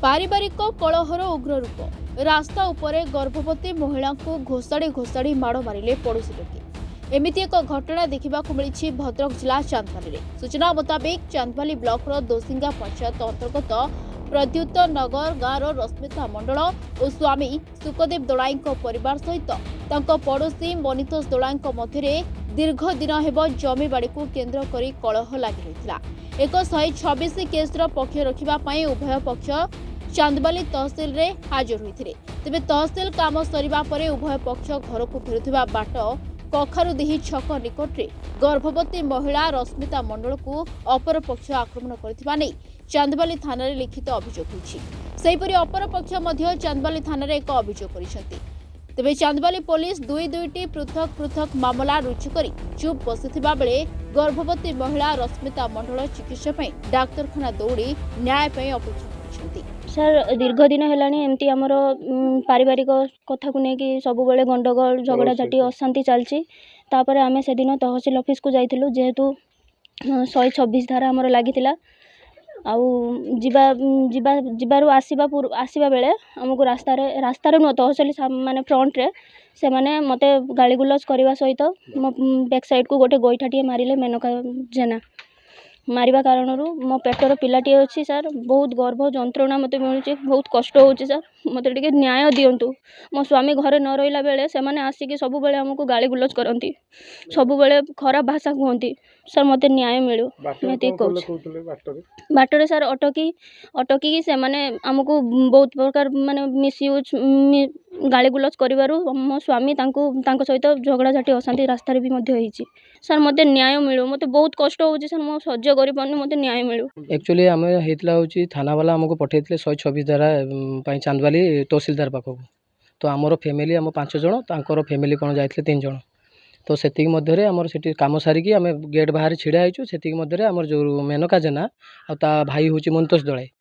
पारिवारिक कलहर उग्र रूप रास्ता उपरे गर्भवती महिला को घोषाड़ी घोषाड़ी माड़ मारे पड़ोशी लोके एमती एक घटना देखा मिली भद्रक जिला चांदबाली। सूचना मुताबिक चांदबाली ब्लॉक दोसिंगा पंचायत अंतर्गत प्रद्युत नगर गाँव रश्मिता मंडल और स्वामी सुखदेव दलाई परिवार सहित पड़ोशी मनितोष दलाई मध्य दीर्घ दिन हेब जमीबाड़ी को केन्द्र कर कलह लगी रही। एक 126 केस्र पक्ष रखापी उभय पक्ष चांदबाली तहसिल रे हाजर होते। तेज तहसिल काम सरिबा परे उभय पक्ष घर को फेरुथिबा बाट कखारुदेही छक निकट में गर्भवती महिला रश्मिता मंडल को अपर पक्ष आक्रमण करथिबा नै चांदबाली थाना रे लिखित अभियोग होइछि। सेहिपरि अपर पक्ष मध्य चांदबाली थाना रे एक अभियोग करिसेंति। तेबे चांदबाली पुलिस दुईटी पृथक पृथक मामला रुजु करी चुप बसिथिबा बेले गर्भवती महिला रश्मिता मंडल चिकित्सा पई डाक्तरखाना दौड़ी न्याय पई अपेक्षा करछंती। सर दीर्घ दिन हेलानी एमती आमर पारिवारिक कथा को लेकिन सब बेले गंडगोल झगड़ा झाटी अशांति चलती। तापर आमे से दिन तहसील ऑफिस को जाइथिलु जेहेतु 126 धारा आमर लागिथिला आउ जीवारू आसवा बेले आमको रास्तार नुह तहसील माने फ्रंट रे से माने मते गाली गुलज करने सहित मो बैक साइड को गोटे गोईठाटे मारिले मेनका जेना मारिबा कारण मो पेटर पिलाटी अच्छी सर बहुत गर्भ जंत्रणा मत मिलूँ बहुत कष्ट हो सर मत टे न्याय दिंतु। मो स्वामी घरे न रहा बेले से मैंने आसिक सब बेले आमको गाली गुलज करती सब बेले खराब भाषा कहती सर मत न्याय मिलू बाटर सर अटकी से मैंने आमको बहुत प्रकार माने मिसयूज गाली गुलज करू मो स्वामी सहित झगड़ा झाटी अशांति रास्ता भी सर मत न्याय मिलू मत बहुत कष्ट हो सर मो सह्य कर मत न्याय मिलू। एक्चुअली आम होता थाना वाला आमको पठे 126 धारा चांदबाली तहसीलदार पाखक तो आमर फैमिली आम 5 जन तांकर फैमिली कौन जाते 3 जन तो सेतिक मध्य आमर से कम सारिकी आम गेट बाहर छिड़ा होइछु। सेतिक मध्य आमर जो मेनका जेना आ ता भाई हूँ मंतोष दलाई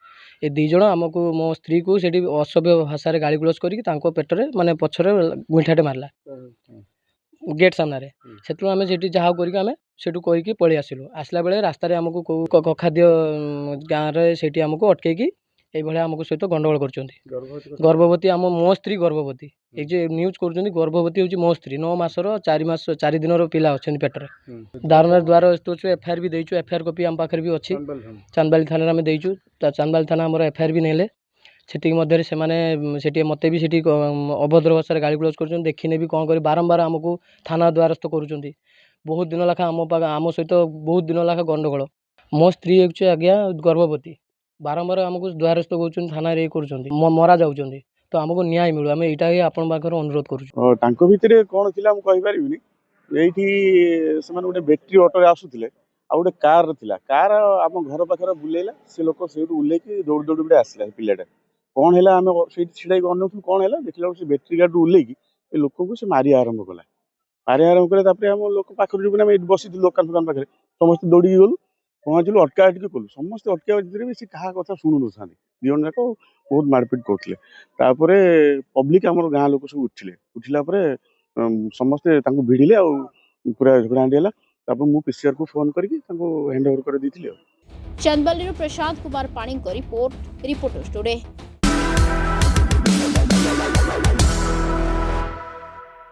ए 2 जन आमको मो स्त्री को से असभ्य भाषा गाली गुलज करके पेटरे माने पछरे गुंठाटे मारला गेट सामने से आम से जहाँ करके करके पलि आसिलु। आसला बेले रास्तार आमको कखाद्य गाँव से आमको अटकैकी ये आमको सहित गंडगोल कर गर्भवती आम मो स्त्री गर्भवती एक जो न्यूज कर गर्भवती हूँ मो स्त्री 9 मासर 4 दिन पिला अच्छे पेटर दारोनार द्वार एफआईआर भी देचु। एफआईआर कॉपी आम पाखे भी अच्छी चांदबाली थाना आम देचु। चांदबाली थाना आम एफआईआर भी नेले से मत भी से अभद्र भाषा गाली गुलज कर देखने भी कौन कर बारंबार आमको थाना द्वारस्थ कर बहुत दिन लाखा आम सहित बहुत दिन लाखा गंडगोल मो स्त्री एक्चुअली आज्ञा गर्भवती बारंबार आमको द्वारस्थ कर थाना ये कर मरा जाऊँ तो आमको न्याय मिलू आम यहाँ ही आपण पाखे अनुरोध करूँ। भितर कौन थी कहीपरि ये गोटे बैटेरी ऑटो आसुले आ गोटे कार कार आम घर पाखे बुलेला से लोक से ओह्लैक दौड़ दौड़ गोटे आसला पिलाटा कौन है आम छिड़ा अनु कौन है देखला से बैटेरी गाड़ी ओह्लैक लोक को से मारिया आरंभ कला आम लोक पाखे बसी दुकान फुकान पाखे समस्त दौड़ी गलु पहुँचलु अटका अटकी कलु समस्त अटका भितर भी क्या कथा शुणु ना 2 जन जाक बहुत मारपिट करते पब्लिक आम गाँ लोक सब उठिला समस्ते भिड़िले पूरा झगड़ा हांडी है मु पीसीआर को फोन करके हैंड ओवर कर दी। चांदबाली प्रशांत कुमार पाणी रिपोर्टर स्टूडियो।